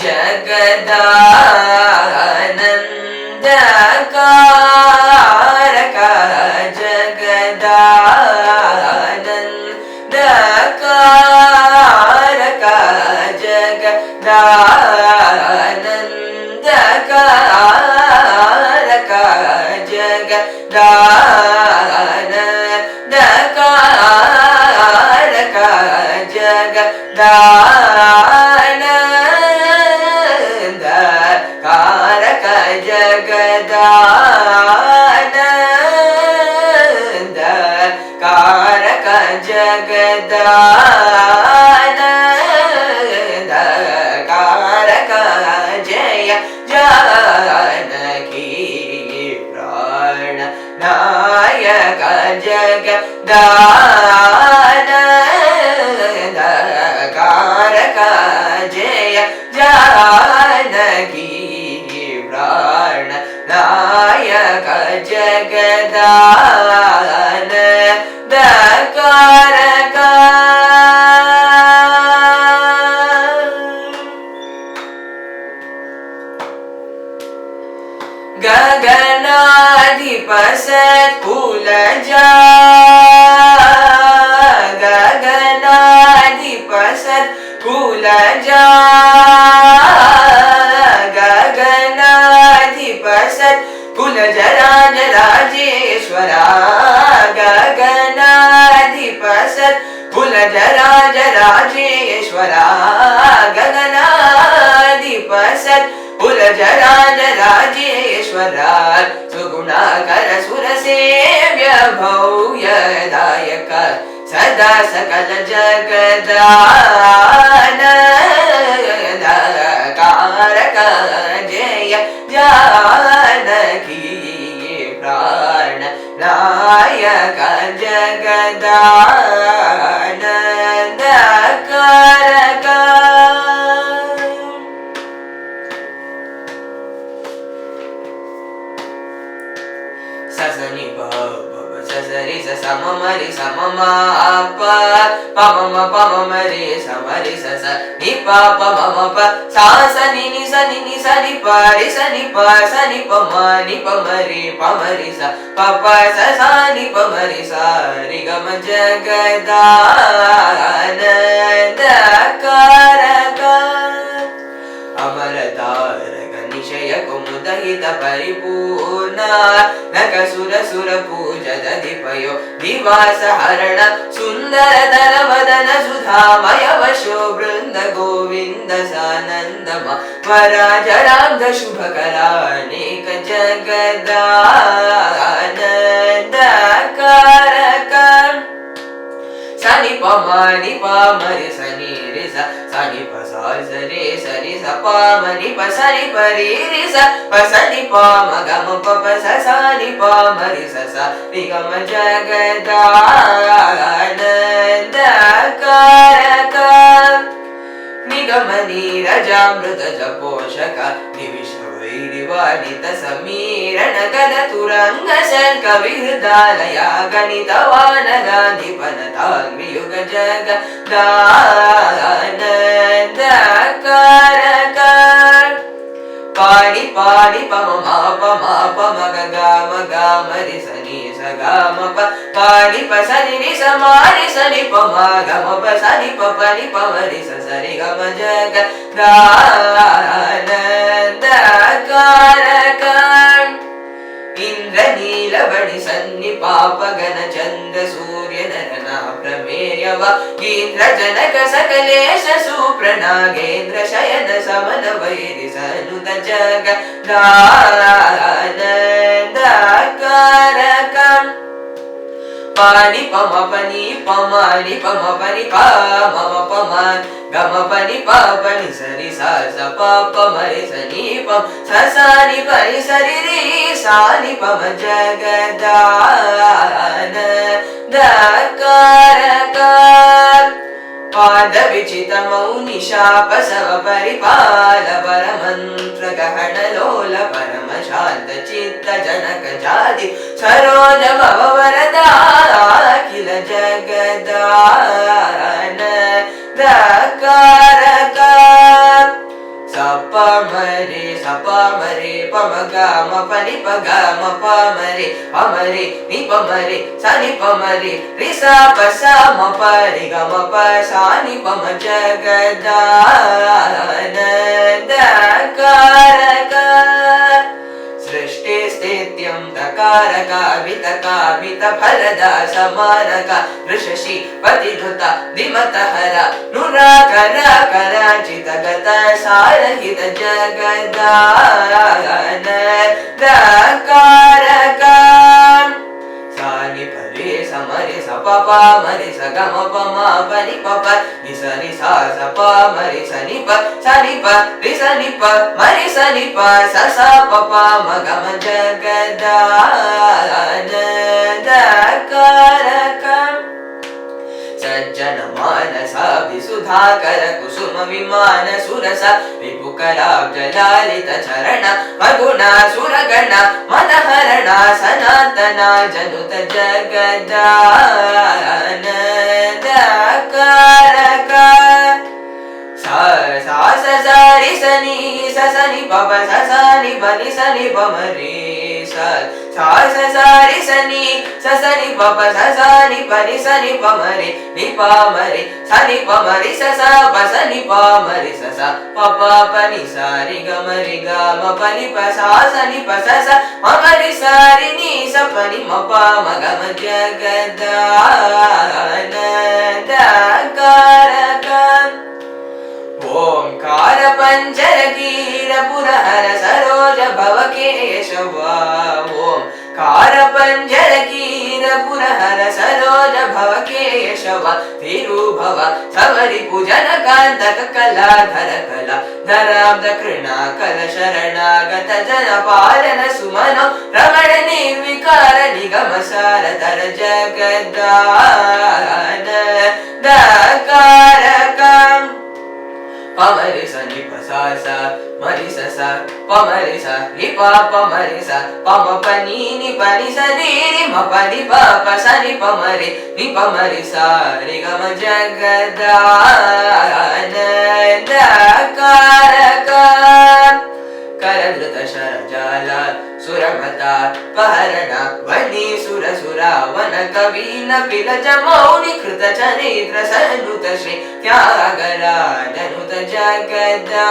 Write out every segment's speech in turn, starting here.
जगदानन्दकारक जगदानन्दकारक जगदानन्दकारक जगदानन्दकारक जगदानन्दकारक जगदानन्दकारक जगदानन्दकारक जय जानकी प्राण नायक जगदानन्दकारक जय जानकी प्राण नायक जगदानन्दकारक गगनाधिप सत्कुलजा गगनाधिप सत्कुलजा गगनाधिप सत्कुलजा राजराजेश्वरा गगनाधिप सत्कुलजा राजराजेश्वरा गगनाधिप सत्कुलजा राजराजेश्वरा सुगुणाकर सुरसेव्य भव्यदायक सदा सकल जगदानन्दकारक जय जानकी प्राण नायक जगदानन्दकारक ससनि ससरि सममरि सममाप पमम पममरि समरि सस नि पाप मम प सासनि नि सनि नि सनि परि सनि प सनि पमनि पमरि पमरि स पप ससानि पमरि सारि गम जगदानन्दकारक अमरतारक निशय कुमुदहित परिपूर्ण नकसुर सुर पूजद दिपयो दिवास हरण सुंदर दर वदन सुधामय वशो वृंद गोविंद सानंदम वराजराब्ध शुभकरानेक जगदानन्दकारक सनि पमनि पमरि सनि रि स सनि प स रे सरि स पमनि प सनि परि रि स प सनि प म ग म प प स सनि प म रि स स रि ग म जगदानन्दकारक निगम नीरजामृत जपोषक निविष वैरिवाणित समीरण गद तुरंग शल्क विहृदालया गणितवानगाधिपन तान्वियुग जगदानन्दकारक पाणि पाणि पम मा प म ग ग म ग म रि स नि स ग म प पाणि प स नि रि स म रि स नि प म ग म प स नि प प नि प म रि स स रि ग म जगदानन्दकारक इंद्रनीलवणि सन्निपाप गण चंद्र सूर्य नरना प्रमेयव इंद्र जनक सकलेश सुप्रनागेन्द्र शयन समन वैरि सनुत जगदानन्दकारक पाणि पम पनि पमनि पम पनि प मम पमन् गम पनि प पनि सरि स स प प मरि स नि प स स नि पनि सरि रि सा नि पम जगदानन्दकारक पाद विचित मौनि शाप सव परिपाल परमंत्र गहन लोल परम शांत चित्त जनक जाति सरोज भव वरदा अखिल जगदानन्दकारक मरे सा पा मरे प म ग म प नि प ग म प मरे नि प मरे सा नि प मरे रि सा प सा म प रि ग म प सा नि प म जगदानन्दकारक सृष्टिस्थित्यं तकारका वितकामित फलदा समानक वृषशि पतिनुत विमतहर नुराकरा कराचित गत सारहित जगदानन्दकारक सानि परे समरे स प प मरे स ग म प म प नि प प नि स नि सा स प मरे स नि प रि स नि प मरे स नि प स स प प म ग म जगदानन्दकारक सज्जन मानस विसुधाकर कुसुम विमान सुरस विपुकराब्जलालित चरण मगुणा सुरगण मनहरण सनातन जनुत जगदानन्दकारक सा सा स स रि स नि स स नि प प स स नि प नि स नि प म रे सा सा स स रि स नि प प स स नि प नि स नि प म रे नि प म रे स नि प म रि स स प स नि प म रे स स प प प नि सा रि ग म रि ग म प नि प सा स नि प स स म म रि स रि नि स प नि म प म ग म जगदानन्दकारक ओंकार पंचर कीर पुरहर सरोज भव केशव ओंकार पंचर कीर पुरहर सरोज भव केशव तिरुभव सवरि पूजन कांतक कलाधर कला धराब्द कृणा कल शरणागत जन पालन सुमनो रमण निर्विकार निगम सारतर जगदानन्दकारक पमरि स नि प सा सा मरि स सा पमरि सा नि प प मरि सा प म प नि प नि स रि रि म प नि प प स नि प म रि नि प म रि सा रि ग म जगदानन्दकारक करधृत शरजाल सुरमता पहरण वनी सुर सुरावन कवीन पिलज मौनि कृत चरित्र सनुत श्री त्यागराजनुत जगदानन्दकारक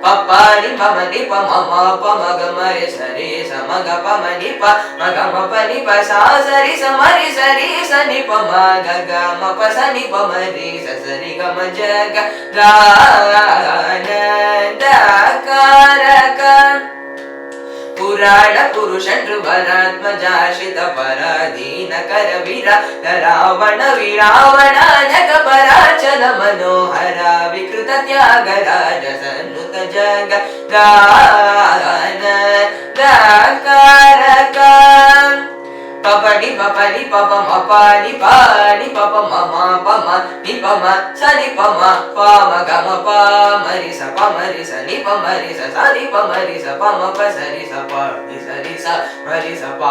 पप्पानि पम नि प म म प म ग म रे स रे स म ग प म नि प म ग म प नि प सा स रि स म रि स नि प म ग ग म प स नि प म रि स रि ग म जगदानन्दकारक पुराण पुरुष नृवरात्मजाश्रित पराधीन कर वीरा रावण विरावणानक पराचल मनोहरा विकृत त्यागराज सन्नुत जगदानन्दकारक पपनि पपनि पप म पानि पानि पप म म प म नि प म स नि प म प म ग म प म रि स प म रि स नि प म रि स स नि प म रि स प म प स रि स प नि स रि स म रि स प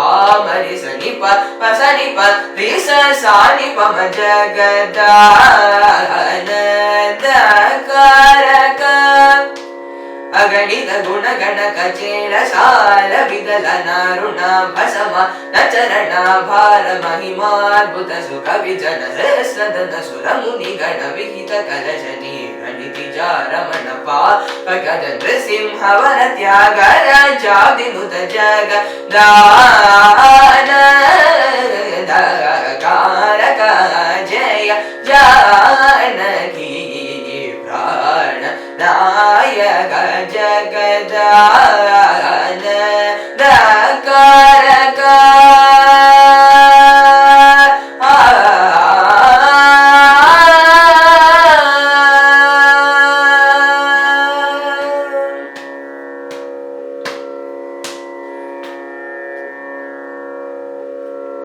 म रि स नि प प स नि प रि स सा नि प म जगदानन्दकारक अगणित गुण गण कचेर साल विदल नारुण भसम नचरण भार महिमाद्भुत सुख विजन सहस्रदन सुर मुनि गण विहित कलशनी गणिति रमण पापगज नृसिंह वन त्यागराजादिनुत जगदानन्दकारक जय जानकी प्राण नायक जगदानन्दकारक